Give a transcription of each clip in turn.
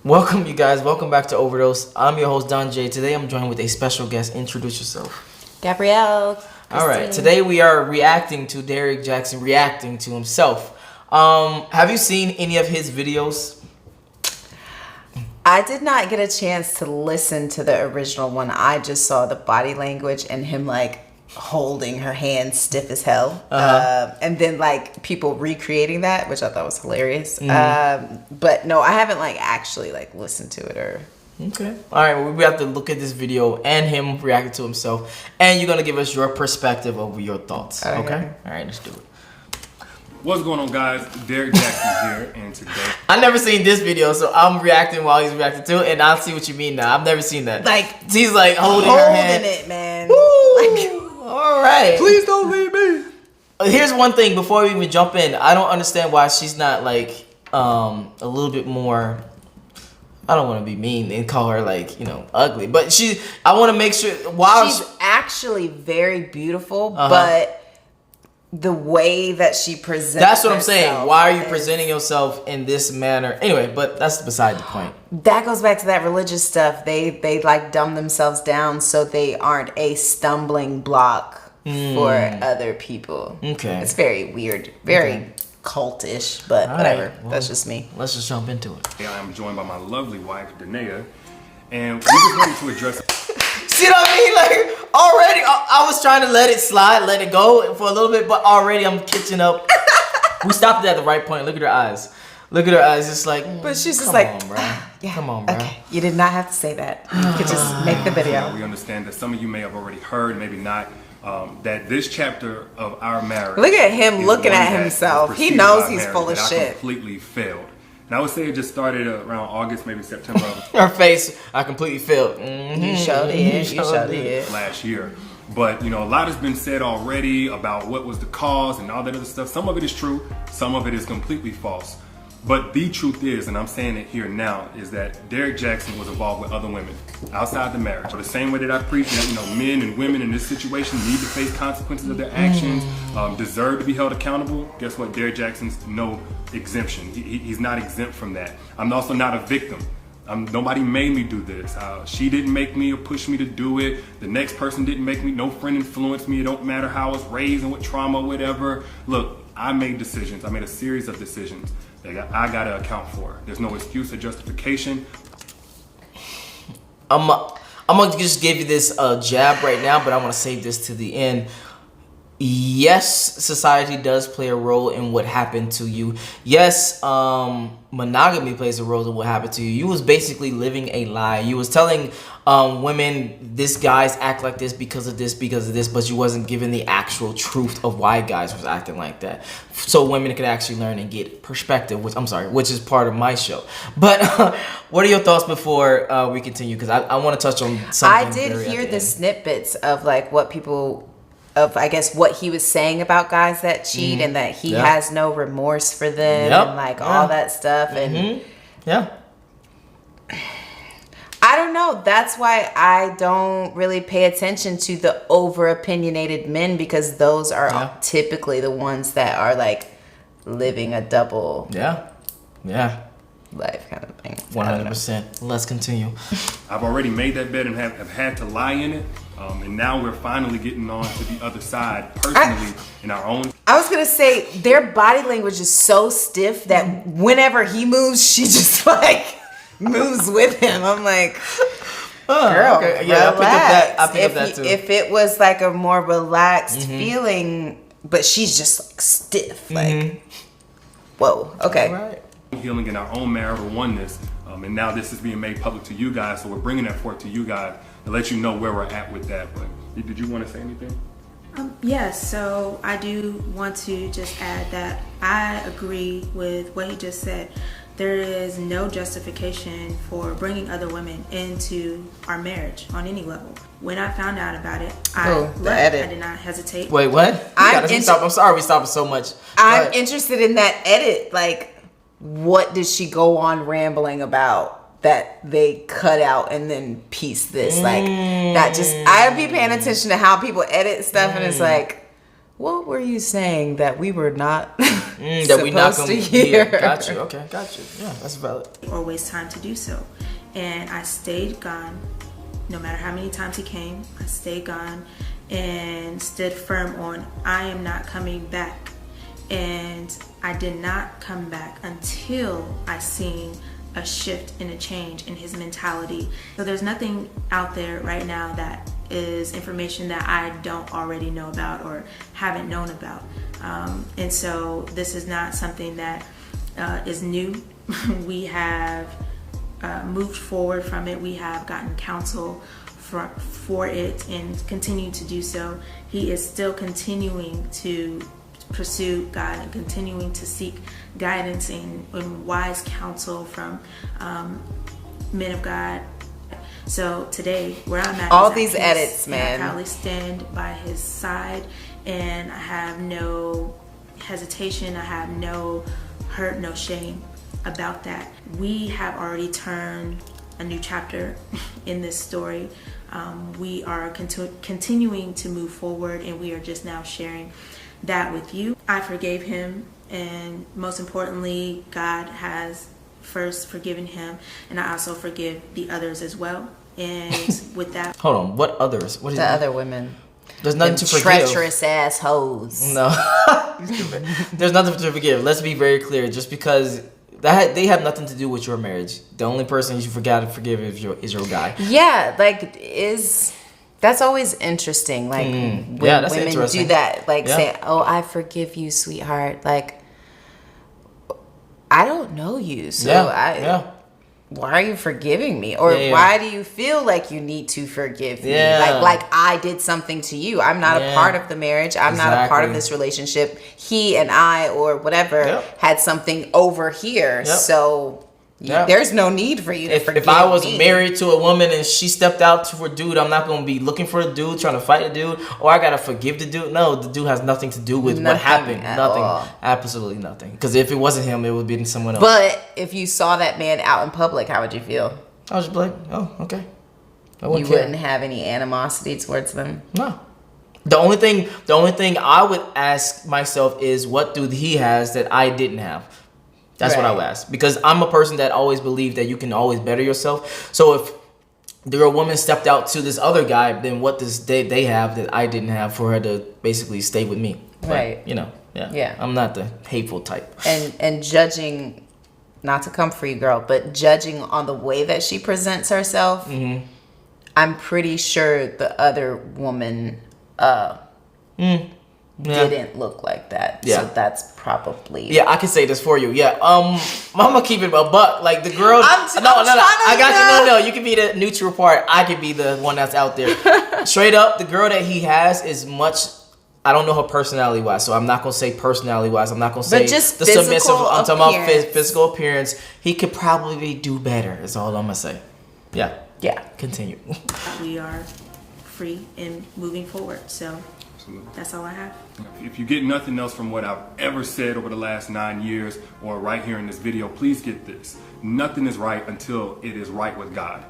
Welcome, you guys. Welcome back to Overdose. I'm your host, Don Jaye. Today I'm joined with a special guest. Introduce yourself. Gabrielle. All right. Today we are reacting to Derrick Jaxn reacting to himself. Have you seen any of his videos? I did not get a chance to listen to the original one. I just saw the body language and him like holding her hand stiff as hell. And then like people recreating that, which I thought was hilarious. But no, I haven't like actually like listened to it or... Okay. All right. Well, we have to look at this video and him reacting to himself. And you're going to give us your perspective over your thoughts. Okay? All right. Let's do it. What's going on, guys? Derrick Jaxn here, and today I never seen this video, so I'm reacting while he's reacting to it, and I'll see what you mean now. I've never seen that. Like he's like holding her hand. it, man. Woo! All right. please don't leave me. Here's one thing before we even jump in. I don't understand why she's not like a little bit more. I don't want to be mean and call her like, you know, ugly, but I want to make sure while she's actually very beautiful, but the way that she presents, that's what I'm saying. Why are you presenting yourself in this manner? Anyway, but that's beside the point. That goes back to that religious stuff. They like dumb themselves down so they aren't a stumbling block for other people. Okay. It's very weird. Very cultish, but whatever. Right. Well, that's just me. Let's just jump into it. I am joined by my lovely wife, Danae, and we just wanted to address See what I mean? Like, already, I was trying to let it slide, let it go for a little bit, but already I'm catching up. We stopped it at the right point. Look at her eyes. Look at her eyes. It's like, but she's just like, on, bro. Yeah, come on, bro. Okay, you did not have to say that. You could just make the video. We understand that some of you may have already heard, maybe not, that this chapter of our marriage. Look at him looking at himself. He knows he's full of shit. Completely failed. And I would say it just started around August, maybe September. Her face, I completely failed. You showed it. You showed it. Last year. But, you know, a lot has been said already about what was the cause and all that other stuff. Some of it is true. Some of it is completely false. But the truth is, and I'm saying it here now, is that Derrick Jaxn was involved with other women outside the marriage. So the same way that I preach that, you know, men and women in this situation need to face consequences of their actions, deserve to be held accountable. Guess what? Derrick Jaxn's no exemption. He's not exempt from that. I'm also not a victim. Nobody made me do this. She didn't make me or push me to do it. The next person didn't make me. No friend influenced me. It don't matter how I was raised and what trauma, whatever. Look, I made decisions. I made a series of decisions that I got to account for. There's no excuse or justification. I'm gonna just give you this jab right now, but I want to save this to the end. Yes, society does play a role in what happened to you. Yes, monogamy plays a role in what happened to you. You was basically living a lie. You was telling women, this guys act like this because of this, but you wasn't giving the actual truth of why guys was acting like that. So women could actually learn and get perspective, which is part of my show. But what are your thoughts before we continue? Because I want to touch on something. I did hear the snippets of like what people... of I guess what he was saying about guys that cheat and that he has no remorse for them and like all that stuff and I don't know. That's why I don't really pay attention to the over opinionated men, because those are typically the ones that are like living a double life kind of thing. 100%. Let's continue. I've already made that bet and have had to lie in it. And now we're finally getting on to the other side personally in our own. I was going to say their body language is so stiff that whenever he moves, she just like moves with him. I'm like, girl, relax. I picked up that too. If it was like a more relaxed feeling, but she's just like stiff, like, whoa, okay. All right. Healing in our own marital oneness, and now this is being made public to you guys, so we're bringing that forth to you guys to let you know where we're at with that. But did you want to say anything? Yes, so I do want to just add that I agree with what he just said. There is no justification for bringing other women into our marriage on any level. When I found out about it, I did not hesitate. Wait, what? I'm sorry we stopped so much. I'm interested in that edit. Like, what did she go on rambling about that they cut out and then piece this? Like, that just, I'd be paying attention to how people edit stuff and it's like, what were you saying that we were not that we not supposed gonna to hear? Yeah, got you. Okay, got you. Yeah, that's valid. Or waste time to do so. And I stayed gone. No matter how many times he came, I stayed gone and stood firm on, I am not coming back. And I did not come back until I seen a shift and a change in his mentality. So there's nothing out there right now that is information that I don't already know about or haven't known about. And so this is not something that is new. We have moved forward from it. We have gotten counsel for it and continue to do so. He is still continuing to pursue God and continuing to seek guidance and wise counsel from men of God. So today, where I'm at, all is these at peace, edits, man. and I proudly stand by his side, and I have no hesitation. I have no hurt, no shame about that. We have already turned a new chapter in this story. We are continuing to move forward, and we are just now sharing that with you. I forgave him, and most importantly, God has first forgiven him, and I also forgive the others as well. And with that, Hold on, what others? What is The other women. There's nothing Them to forgive. treacherous assholes. No, there's nothing to forgive. Let's be very clear. Just because they have nothing to do with your marriage. The only person you forgot to forgive is your guy. Yeah, like that's always interesting. Like when Yeah, that's women interesting. do that, like Yeah. say, "Oh, I forgive you, sweetheart." Like I don't know you, so why are you forgiving me? Or why do you feel like you need to forgive me? Yeah. Like I did something to you. I'm not a part of the marriage. I'm not a part of this relationship. He and I, or whatever, had something over here. So there's no need for you to forgive If I was me. married to a woman and she stepped out to a dude, I'm not going to be looking for a dude, trying to fight a dude, or I got to forgive the dude. No, the dude has nothing to do with what happened. Nothing. All. Absolutely nothing. Because if it wasn't him, it would be someone else. But if you saw that man out in public, how would you feel? I was just like, oh, okay. I You wouldn't have any animosity towards them? No. The only thing I would ask myself is, what do he has that I didn't have? That's what I would ask. Because I'm a person that always believed that you can always better yourself. So if a woman stepped out to this other guy, then what does they have that I didn't have for her to basically stay with me? Right. But, Yeah. I'm not the hateful type. And judging, not to come for you, girl, but judging on the way that she presents herself, I'm pretty sure the other woman didn't look like that. Yeah. So that's probably... Yeah, I can say this for you. Yeah, I'm gonna keep it a buck. Like the girl. I'm I got you. No, you can be the neutral part. I can be the one that's out there. Straight up, the girl that he has is much. I don't know her personality wise, so I'm not gonna say personality wise. I'm not gonna say just the submissive. physical I'm talking about appearance. physical appearance. He could probably do better. That's all I'm gonna say. Yeah. Yeah. Continue. we are free and moving forward. So Absolutely. that's all I have. If you get nothing else from what I've ever said over the last 9 years or right here in this video, please get this. Nothing is right until it is right with God.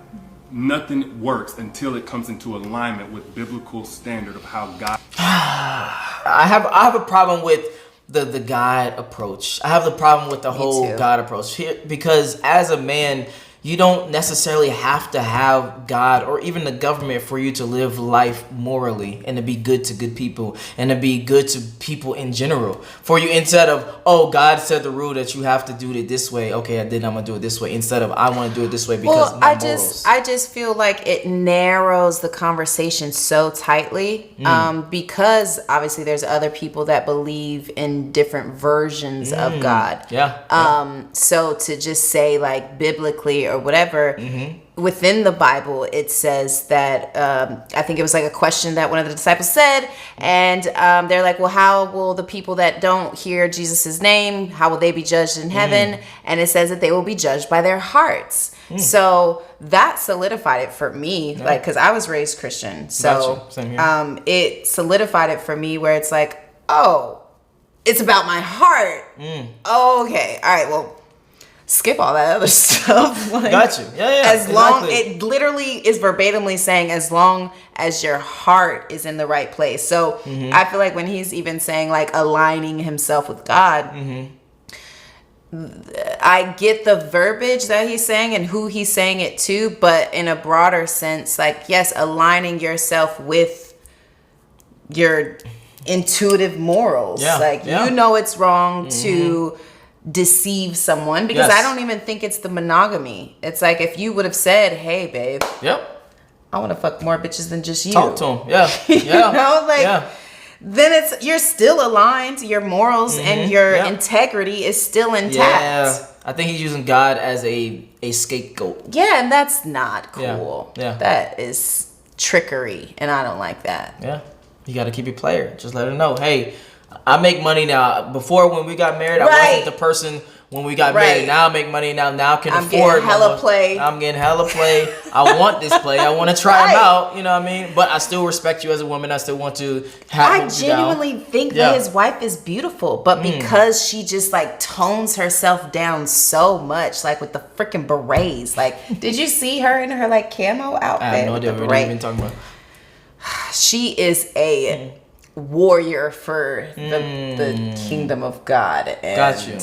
Nothing works until it comes into alignment with biblical standard of how God... I have a problem with the God approach. I have the problem with the whole too. God approach here, because as a man, you don't necessarily have to have God or even the government for you to live life morally and to be good to good people and to be good to people in general. For you, instead of, oh, God said the rule that you have to do it this way. Okay, then I'm gonna do it this way. Instead of, I want to do it this way because of my morals. I just feel like it narrows the conversation so tightly, because obviously there's other people that believe in different versions of God. So to just say like biblically or whatever, within the Bible, it says that, I think it was like a question that one of the disciples said, and they're like, well, how will the people that don't hear Jesus's name, how will they be judged in heaven? And it says that they will be judged by their hearts. So that solidified it for me, like, because I was raised Christian. So Gotcha. Same here. it solidified it for me where it's like, oh, it's about my heart. Oh, okay. All right, well, skip all that other stuff. Like, got you. Yeah, As long, exactly. it literally is verbatimly saying, as long as your heart is in the right place. So I feel like when he's even saying like aligning himself with God, I get the verbiage that he's saying and who he's saying it to, but in a broader sense, like, yes, aligning yourself with your intuitive morals. You know it's wrong to deceive someone, because I don't even think it's the monogamy. It's like if you would have said, hey babe, I want to fuck more bitches than just you. Talk to him. You know, like then you're still aligned. Your morals and your integrity is still intact. Yeah. I think he's using God as a scapegoat. Yeah, and that's not cool. Yeah. That is trickery, and I don't like that. Yeah. You got to keep it player. Just let her know, hey, I make money now. Before, when we got married, I wasn't the person when we got married. Now I make money now. Now I can afford. I'm getting hella play. I'm getting hella play. I want this play. I want to try them out. You know what I mean? But I still respect you as a woman. I still want to have I genuinely think that his wife is beautiful, but because she just like tones herself down so much, like with the freaking berets. Like, did you see her in her like camo outfit? I have no idea what we're even talking about. She is a warrior for the kingdom of God. And, got you.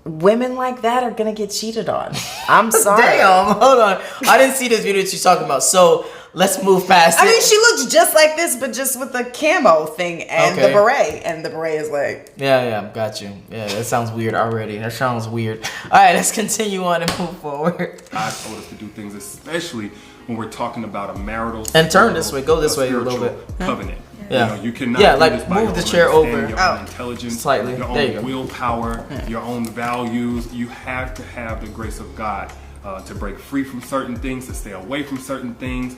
Women like that are gonna get cheated on. I'm sorry. Damn, hold on. I didn't see this video that you're talking about. So let's move past it. I mean, she looks just like this, but just with the camo thing and the beret. And the beret is like... Yeah, got you. Yeah, that sounds weird already. That sounds weird. All right, let's continue on and move forward. God told us to do things, especially when we're talking about a marital... And turn this way. Go this way a little bit. Covenant. Yeah. You know, you cannot like do this by move the your chair own over. your own intelligence, Slightly. your There you own go. willpower, your own values. You have to have the grace of God to break free from certain things, to stay away from certain things,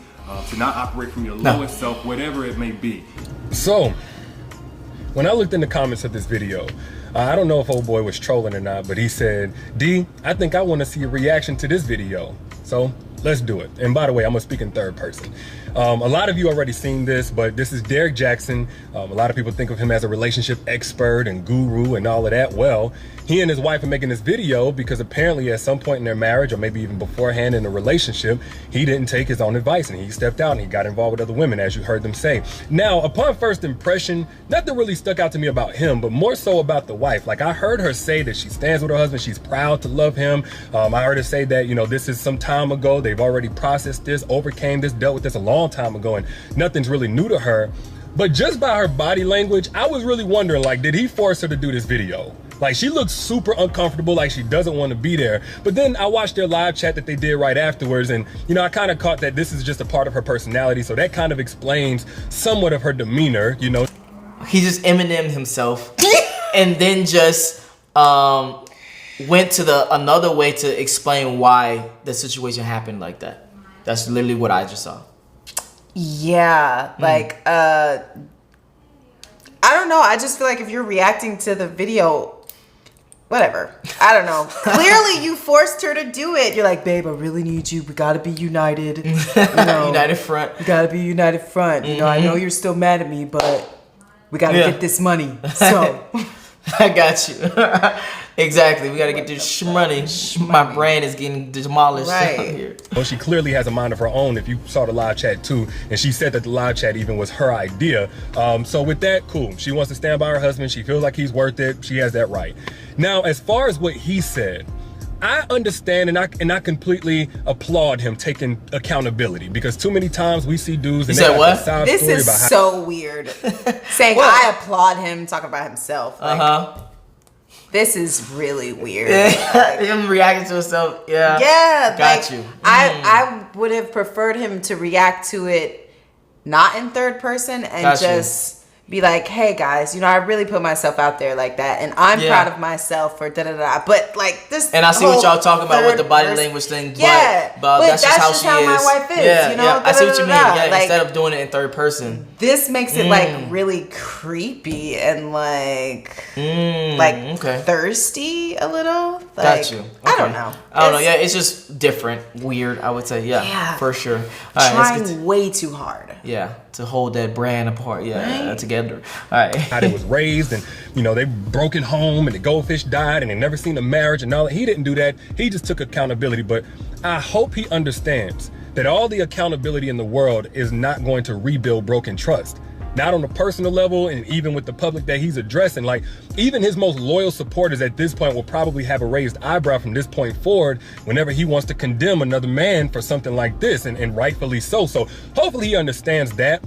to not operate from your lowest self, whatever it may be. So, when I looked in the comments of this video, I don't know if old boy was trolling or not, but he said, D, I think I want to see a reaction to this video. So let's do it. And by the way, I'm gonna speak in third person. A lot of you already seen this, but this is Derrick Jaxn. A lot of people think of him as a relationship expert and guru and all of that. Well, he and his wife are making this video because apparently at some point in their marriage, or maybe even beforehand in a relationship, he didn't take his own advice and he stepped out and he got involved with other women, as you heard them say. Now, upon first impression, nothing really stuck out to me about him, but more so about the wife. Like, I heard her say that she stands with her husband, she's proud to love him. I heard her say that, you know, this is some time ago, they've already processed this, overcame this, dealt with this a long time ago, and nothing's really new to her. But just by her body language, I was really wondering, like, did he force her to do this video? Like, she looks super uncomfortable, like she doesn't want to be there. But then I watched their live chat that they did right afterwards, and, you know, I kind of caught that this is just a part of her personality, so that kind of explains somewhat of her demeanor, you know. He just Eminem himself, and then just went to another way to explain why the situation happened like that. That's literally what I just saw. Yeah, like, I don't know. I just feel like if you're reacting to the video, whatever. I don't know. Clearly, you forced her to do it. You're like, babe, I really need you. We gotta be united. You know, United front. We gotta be united front. You know, I know you're still mad at me, but we gotta get this money. So I got you. Exactly. We gotta get this money. My brain is getting demolished out here. Well, she clearly has a mind of her own, if you saw the live chat too, and she said that the live chat even was her idea. So with that, cool. She wants to stand by her husband. She feels like he's worth it. She has that right. Now, as far as what he said, I understand and I completely applaud him taking accountability, because too many times we see dudes and you said what? This is so weird. Saying I applaud him talking about himself. Like, this is really weird. Him reacting to himself. Yeah. Got you. I would have preferred him to react to it not in third person and just be like, hey guys, you know, I really put myself out there like that, and I'm proud of myself for da-da-da. But like this, and I see what y'all talking about with the body language thing. But that's just how she is. My wife is. You know, I see what you mean. Yeah, like, instead of doing it in third person, this makes it like really creepy and like thirsty a little. Like, got you. Okay. I don't know. I don't know. Yeah, it's just different, weird. I would say, yeah. For sure. All right, trying way too hard. Yeah, to hold that brand apart. Yeah, together. All right. How they was raised, and they broken home, and the goldfish died, and they never seen a marriage and all that. He didn't do that. He just took accountability. But I hope he understands that all the accountability in the world is not going to rebuild broken trust. Not on a personal level, and even with the public that he's addressing. Like, even his most loyal supporters at this point will probably have a raised eyebrow from this point forward whenever he wants to condemn another man for something like this, and rightfully so. So hopefully he understands that.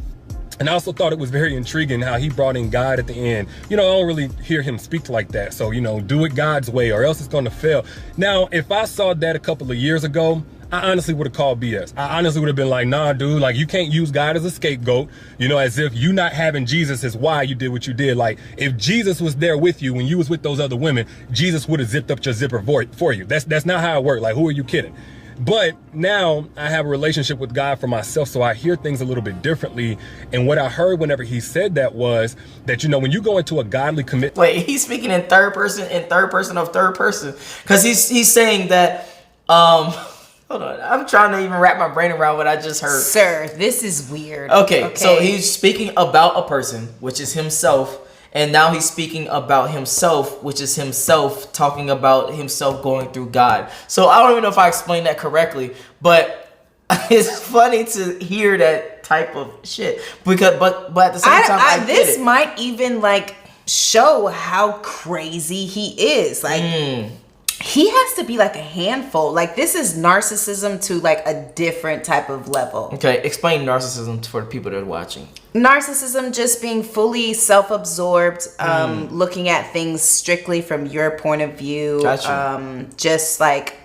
And I also thought it was very intriguing how he brought in God at the end. I don't really hear him speak like that. So, do it God's way or else it's going to fail. Now, if I saw that a couple of years ago, I honestly would have called BS. I honestly would have been like, nah, dude, like, you can't use God as a scapegoat, as if you not having Jesus is why you did what you did. Like, if Jesus was there with you when you was with those other women, Jesus would have zipped up your zipper for you. That's not how it worked. Like, who are you kidding? But now I have a relationship with God for myself, so I hear things a little bit differently. And what I heard whenever he said that was that, when you go into a godly commitment. Wait, he's speaking in third person of third person. Because he's saying that, hold on, I'm trying to even wrap my brain around what I just heard. Sir, this is weird. Okay, so he's speaking about a person, which is himself. And now he's speaking about himself, which is himself talking about himself going through God. So I don't even know if I explained that correctly, but it's funny to hear that type of shit. But at the same time, I this get it. might even like show how crazy he is. Like he has to be like a handful. Like, this is narcissism to like a different type of level. Okay, explain narcissism for the people that are watching. Narcissism, just being fully self-absorbed, looking at things strictly from your point of view. Gotcha. Just like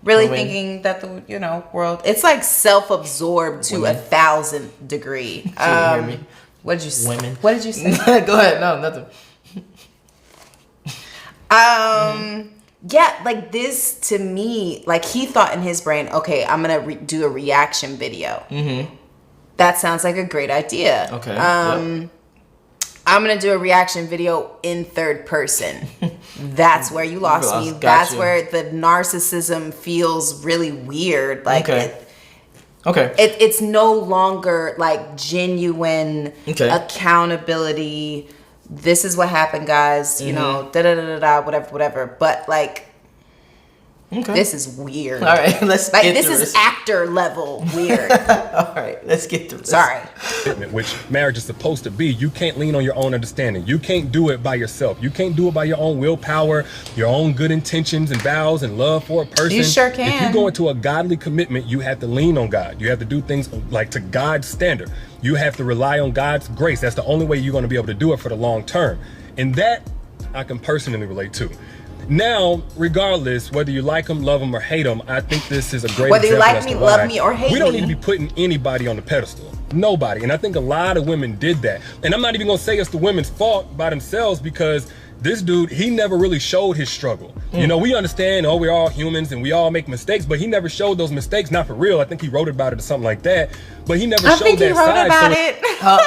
really thinking that the world, it's like self-absorbed to 1,000th degree. Can you hear me? What did you say? Women. What did you say? Go ahead. No, nothing. Yeah, like this to me, like he thought in his brain, okay, I'm gonna do a reaction video. Mm-hmm. That sounds like a great idea. Okay. I'm gonna do a reaction video in third person. That's where you lost me. Gotcha. That's where the narcissism feels really weird. Like it's no longer like genuine accountability. This is what happened, guys. Whatever. But like, this is weird. All right, let's get through this. This is actor level weird. All right, let's get through this. Sorry. Which marriage is supposed to be. You can't lean on your own understanding. You can't do it by yourself. You can't do it by your own willpower, your own good intentions and vows and love for a person. You sure can. If you go into a godly commitment, you have to lean on God. You have to do things like to God's standard. You have to rely on God's grace. That's the only way you're going to be able to do it for the long term. And that I can personally relate to. Now, regardless, whether you like them, love them, or hate them, I think this is a great whether you example like as me, to love why me, or hate we don't me. need to be putting anybody on the pedestal. Nobody. And I think a lot of women did that. And I'm not even going to say it's the women's fault by themselves, because this dude, he never really showed his struggle. We understand, we're all humans and we all make mistakes, but he never showed those mistakes, not for real. I think he wrote about it or something like that, but he never showed that side.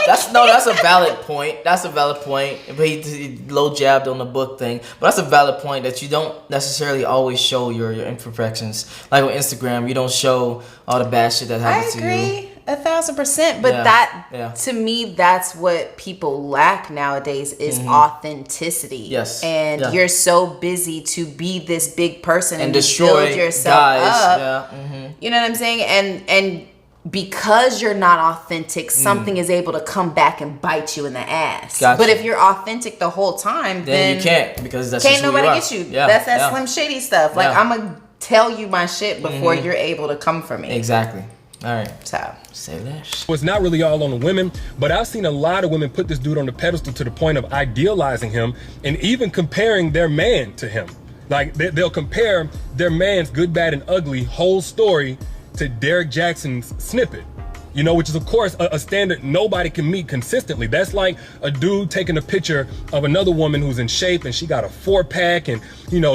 That's a valid point. That's a valid point. But he low jabbed on the book thing. But that's a valid point that you don't necessarily always show your imperfections. Like on Instagram, you don't show all the bad shit that happens to you. I agree 1,000%. But to me, that's what people lack nowadays is authenticity. Yes. And you're so busy to be this big person and destroy build yourself up. Yeah. You know what I'm saying? And because you're not authentic, something is able to come back and bite you in the ass. Gotcha. But if you're authentic the whole time, then you can't, because that's can't just who nobody you are. get you. Yeah. That's that Slim Shady stuff. Like, Yeah. I'm gonna tell you my shit before you're able to come for me. Exactly. All right. So say that. So it's not really all on the women, but I've seen a lot of women put this dude on the pedestal to the point of idealizing him and even comparing their man to him. Like they'll compare their man's good, bad, and ugly whole story to Derrick Jaxn's snippet. Which is of course a standard nobody can meet consistently. That's like a dude taking a picture of another woman who's in shape and she got a 4-pack and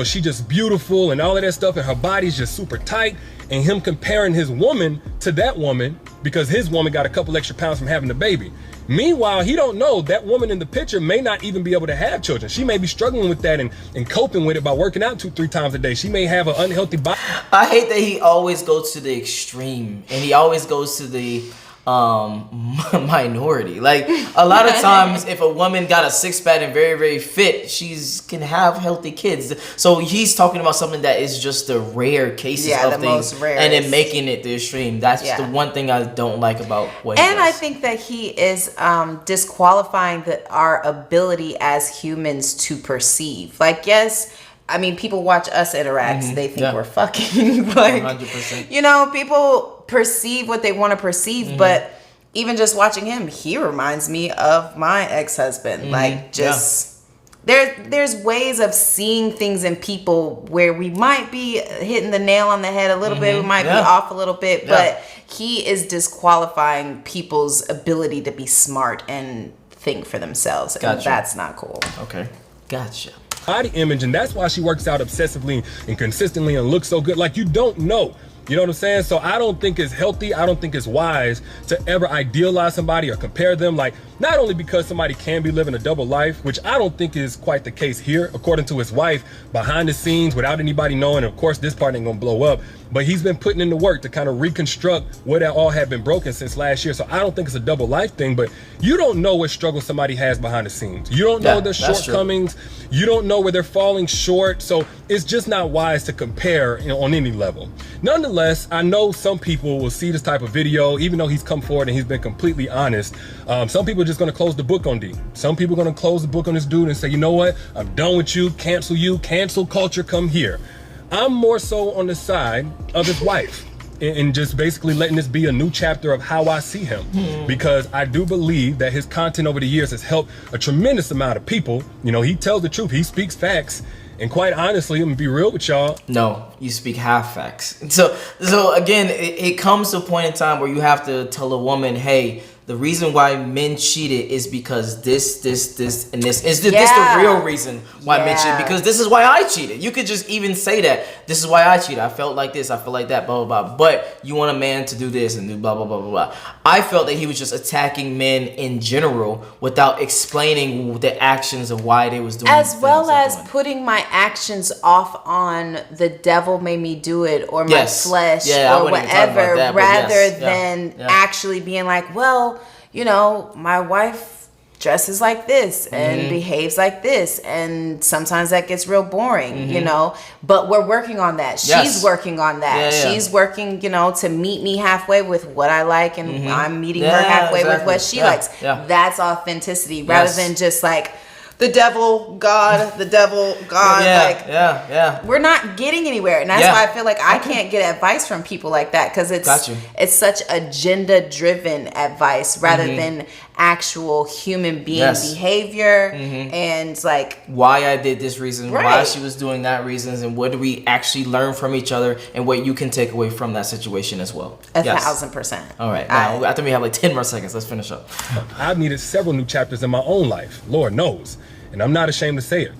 she just beautiful and all of that stuff and her body's just super tight, and him comparing his woman to that woman because his woman got a couple extra pounds from having the baby. Meanwhile, he don't know that woman in the picture may not even be able to have children. She may be struggling with that and coping with it by working out 2-3 times a day. She may have an unhealthy body. I hate that he always goes to the extreme, and he always goes to the minority. Like, a lot of times if a woman got a six-pack and very, very fit, she's can have healthy kids. So he's talking about something that is just the rare cases of the things, most rarest. and then making it the extreme. That's the one thing I don't like about what he does. I think that he is disqualifying our ability as humans to perceive. Like, yes, I mean, people watch us interact, they think we're fucking. Like, 100%. You know, people perceive what they want to perceive, but even just watching him, he reminds me of my ex-husband. Like, just there's ways of seeing things in people where we might be hitting the nail on the head a little bit, we might be off a little bit, but he is disqualifying people's ability to be smart and think for themselves, and that's not cool. Okay, gotcha. Body image, and that's why she works out obsessively and consistently and looks so good. Like, you don't know. You know what I'm saying? So I don't think it's healthy. I don't think it's wise to ever idealize somebody or compare them. Like, not only because somebody can be living a double life, which I don't think is quite the case here, according to his wife, behind the scenes, without anybody knowing. Of course, this part ain't gonna blow up, but he's been putting in the work to kind of reconstruct what all had been broken since last year. So I don't think it's a double life thing, but you don't know what struggle somebody has behind the scenes. You don't know their shortcomings. You don't know where they're falling short. So it's just not wise to compare, you know, on any level. Nonetheless, I know some people will see this type of video, even though he's come forward and he's been completely honest. Some people are just going to close the book on D. Some people are going to close the book on this dude and say, you know what? I'm done with you. Cancel culture. Come here. I'm more so on the side of his wife and just basically letting this be a new chapter of how I see him, because I do believe that his content over the years has helped a tremendous amount of people. You know, he tells the truth. He speaks facts. And quite honestly, I'm gonna be real with y'all. No, you speak half facts. So again, it comes to a point in time where you have to tell a woman, hey, the reason why men cheated is because this, and this. Is this the real reason why men cheated? Because this is why I cheated. You could just even say that. This is why I cheated. I felt like this. I felt like that, blah, blah, blah. But you want a man to do this and do blah, blah, blah, blah, blah. I felt that he was just attacking men in general without explaining the actions of why they was doing as well as putting my actions off on the devil made me do it, or my flesh, or whatever, rather than actually being like, well, you know, my wife dresses like this and behaves like this, and sometimes that gets real boring, you know, but we're working on that. She's working on that. She's working, you know, to meet me halfway with what I like, and I'm meeting her halfway with what she likes. That's authenticity, rather than just like the devil, God, we're not getting anywhere. And that's why I feel like I can't get advice from people like that, because it's such agenda driven advice rather than actual human being behavior and like why I did this reason, why she was doing that reasons, and what do we actually learn from each other, and what you can take away from that situation as well. 1,000%. All right, now I think we have like 10 more seconds. Let's finish up. I've needed several new chapters in my own life, Lord knows, and I'm not ashamed to say it,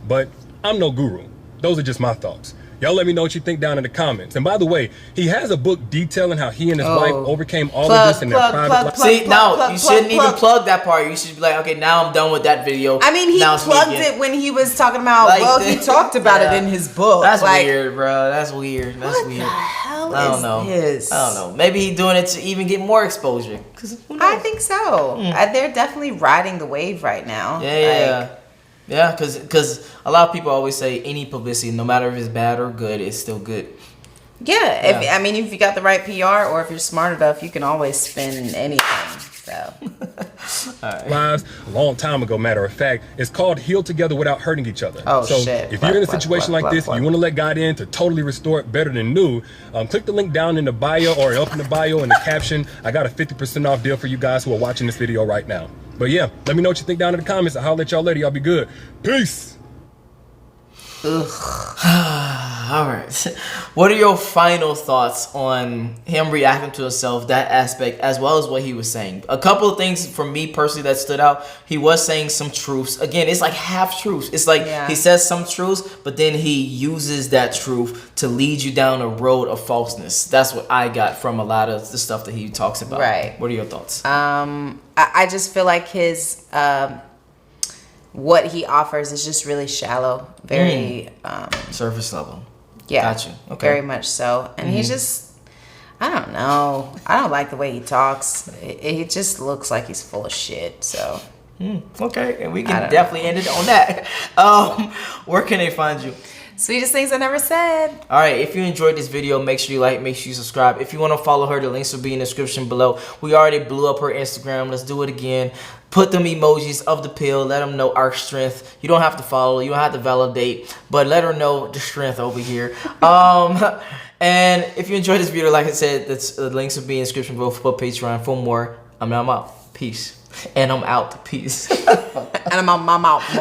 but I'm no guru. Those are just my thoughts. Y'all let me know what you think down in the comments. And by the way, he has a book detailing how he and his wife overcame all of this in their private life. See, now you shouldn't even plug that part. You should be like, okay, now I'm done with that video. I mean, he plugged it when he was talking about, like, he talked about it in his book. That's like, weird, bro. That's weird. That's what weird. What the hell I don't know. This? I don't know. Maybe he's doing it to even get more exposure. I think so. They're definitely riding the wave right now. Yeah, because a lot of people always say any publicity, no matter if it's bad or good, it's still good. Yeah, if you got the right PR, or if you're smart enough, you can always spin anything. So, lives a long time ago, matter of fact, it's called Heal Together Without Hurting Each Other. If you're in a situation like this, you want to let God in to totally restore it better than new, click the link down in the bio, or up in the bio in the caption. I got a 50% off deal for you guys who are watching this video right now. But yeah, let me know what you think down in the comments. I'll holler at y'all later. Y'all be good. Peace. All right. What are your final thoughts on him reacting to himself, that aspect, as well as what he was saying? A couple of things for me personally that stood out. He was saying some truths. Again, it's like half truths. It's like he says some truths, but then he uses that truth to lead you down a road of falseness. That's what I got from a lot of the stuff that he talks about. Right. What are your thoughts? I just feel like his what he offers is just really shallow, very surface level. Yeah, Got you. Okay. Very much so. And he just, I don't know. I don't like the way he talks. He just looks like he's full of shit. So. Okay, and we can definitely end it on that. Where can they find you? Sweetest things I never said. All right, if you enjoyed this video, make sure you like, make sure you subscribe. If you want to follow her, the links will be in the description below. We already blew up her Instagram. Let's do it again. Put them emojis of the pill. Let them know our strength. You don't have to follow. You don't have to validate. But let her know the strength over here. And if you enjoyed this video, like I said, the links will be in the description below for Patreon. For more, I'm out. Peace. And I'm out. Peace. And I'm out.